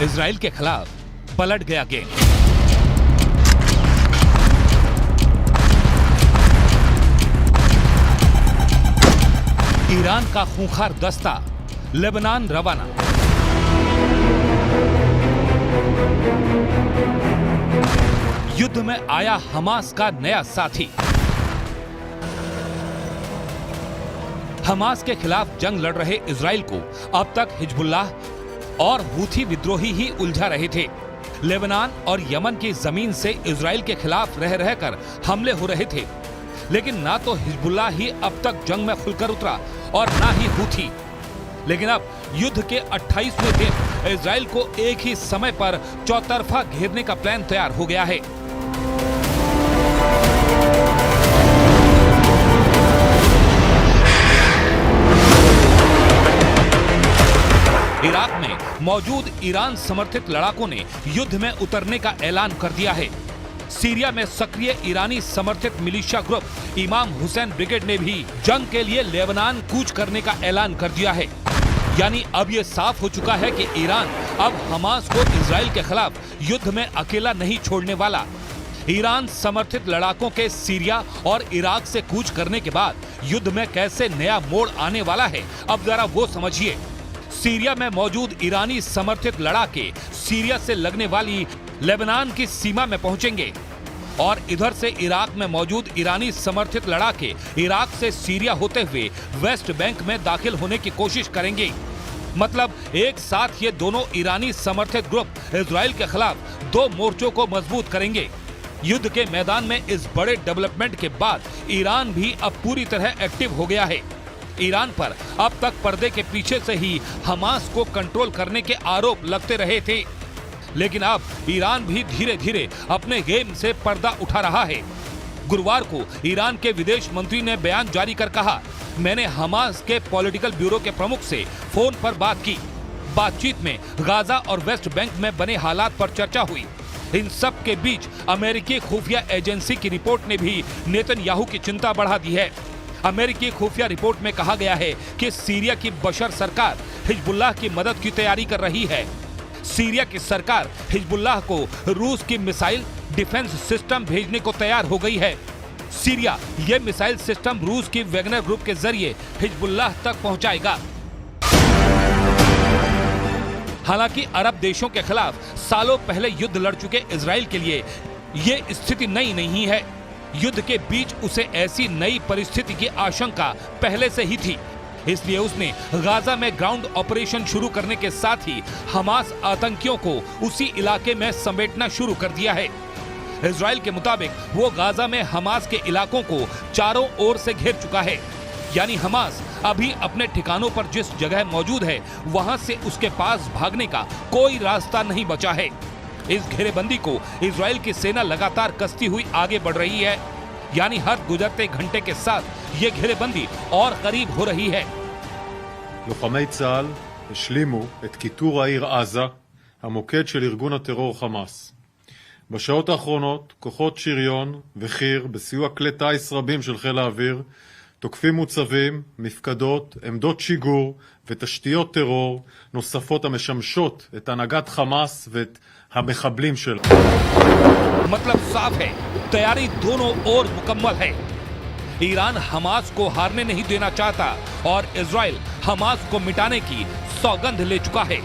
Israel के खिलाफ पलट गया गेम। ईरान का खूंखार दस्ता लेबनान रवाना। युद्ध में आया हमास का नया साथी। हमास के खिलाफ जंग लड़ रहे इजराइल को अब तक हिजबुल्लाह और हूथी विद्रोही ही उलझा रहे थे। लेबनान और यमन की जमीन से इजराइल के खिलाफ रह रहकर हमले हो रहे थे, लेकिन ना तो हिजबुल्लाह ही अब तक जंग में खुलकर उतरा और ना ही हूथी। लेकिन अब युद्ध के 28वें दिन इजराइल को एक ही समय पर चौतरफा घेरने का प्लान तैयार हो गया है। इराक में मौजूद ईरान समर्थित लड़ाकों ने युद्ध में उतरने का ऐलान कर दिया है। सीरिया में सक्रिय ईरानी समर्थित मिलिशिया ग्रुप इमाम हुसैन ब्रिगेड ने भी जंग के लिए लेबनान कूच करने का ऐलान कर दिया है। यानी अब यह साफ हो चुका है कि ईरान अब हमास को इजराइल के खिलाफ युद्ध में अकेला नहीं छोड़ने वाला। ईरान समर्थित लड़ाकों के सीरिया और इराक से कूच करने के बाद युद्ध में कैसे नया मोड़ आने वाला है, अब जरा वो समझिए। सीरिया में मौजूद ईरानी समर्थित लड़ाके सीरिया से लगने वाली लेबनान की सीमा में पहुंचेंगे और इधर से इराक में मौजूद ईरानी समर्थित लड़ाके इराक से सीरिया होते हुए वेस्ट बैंक में दाखिल होने की कोशिश करेंगे। मतलब एक साथ ये दोनों ईरानी समर्थित ग्रुप इजराइल के खिलाफ दो मोर्चों को मजबूत करेंगे। युद्ध के मैदान में इस बड़े डेवलपमेंट के बाद ईरान भी अब पूरी तरह एक्टिव हो गया है। ईरान पर अब तक पर्दे के पीछे से ही हमास को कंट्रोल करने के आरोप लगते रहे थे, लेकिन अब ईरान भी धीरे धीरे अपने गेम से पर्दा उठा रहा है। गुरुवार को ईरान के विदेश मंत्री ने बयान जारी कर कहा, मैंने हमास के पॉलिटिकल ब्यूरो के प्रमुख से फोन पर बात की। बातचीत में गाजा और वेस्ट बैंक में बने हालात पर चर्चा हुई। इन सब के बीच अमेरिकी खुफिया एजेंसी की रिपोर्ट ने भी नेतन्याहू की चिंता बढ़ा दी है। अमेरिकी खुफिया रिपोर्ट में कहा गया है कि सीरिया की बशर सरकार हिजबुल्लाह की मदद की तैयारी कर रही है। सीरिया की सरकार हिजबुल्लाह को रूस की मिसाइल डिफेंस सिस्टम भेजने को तैयार हो गई है। सीरिया ये मिसाइल सिस्टम रूस की वैगनर ग्रुप के जरिए हिजबुल्लाह तक पहुंचाएगा। हालांकि अरब देशों के खिलाफ सालों पहले युद्ध लड़ चुके इजराइल के लिए ये स्थिति नई नहीं है। युद्ध के बीच उसे ऐसी नई परिस्थिति की आशंका पहले से ही थी, इसलिए उसने गाजा में ग्राउंड ऑपरेशन शुरू करने के साथ ही हमास आतंकियों को उसी इलाके में समेटना शुरू कर दिया है। इजराइल के मुताबिक वो गाजा में हमास के इलाकों को चारों ओर से घेर चुका है। यानी हमास अभी अपने ठिकानों पर जिस जगह मौजूद है वहां से उसके पास भागने का कोई रास्ता नहीं बचा है। इस घेरेबंदी को इजराइल की सेना लगातार कसती हुई आगे बढ़ रही है। यानी हर गुजरते घंटे के साथ ये घेरेबंदी और करीब हो रही है। לוחמי צה"ל השלימו את כיתור העיר עזה, המוקד של ארגון הטרור חמאס. בשעות האחרונות כוחות שריון וחי"ר בסיוע כלי טיס רבים של חיל האוויר תוקפים מוצבים, מפקדות, עמדות שיגור ותשתיות טרור נוספות המשמשות את הנהגת חמאס ואת המחבלים שלו. मतलब साफ है, तैयारी दोनों ओर मुकम्मल है। ईरान हमास को हारने नहीं देना चाहता और इजराइल हमास को मिटाने की सौगंध ले चुका है।